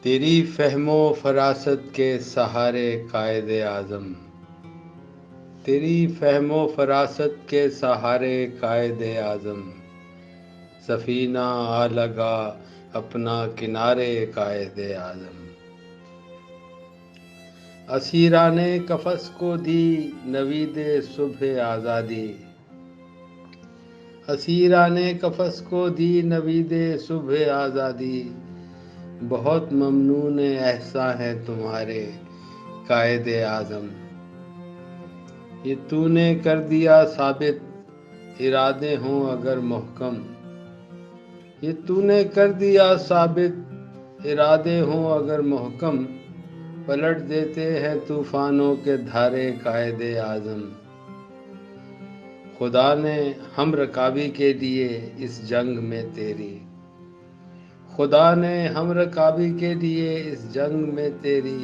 تیری فہم و فراست کے سہارے قائد اعظم، تیری فہم و فراست کے سہارے قائد اعظم، سفینہ آ لگا اپنا کنارے قائد اعظم۔ اسیران قفس کو دی نوید صبح آزادی، اسیران قفس کو دی نوید صبح آزادی، بہت ممنون احساں ہے تمہارے قائد اعظم۔ یہ تو نے کر دیا ثابت ارادے ہوں اگر محکم، یہ تو نے کر دیا ثابت ارادے ہوں اگر محکم، پلٹ دیتے ہیں طوفانوں کے دھارے قائد اعظم۔ خدا نے ہم رکابی کے لیے اس جنگ میں تیری، خدا نے ہم رکابی کے لیے اس جنگ میں تیری،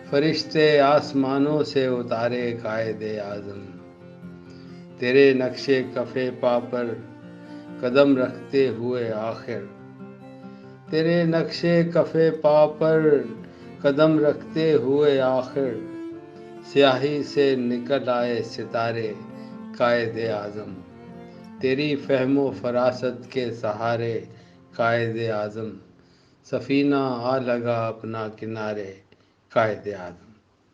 فرشتے آسمانوں سے اتارے قائد اعظم۔ تیرے نقش کف پا پر قدم رکھتے ہوئے آخر، تیرے نقش کف پا پر قدم رکھتے ہوئے آخر، سیاہی سے نکل آئے ستارے قائد اعظم۔ تیری فہم و فراست کے سہارے قائد اعظم، سفینہ آ لگا اپنا کنارے قائد اعظم۔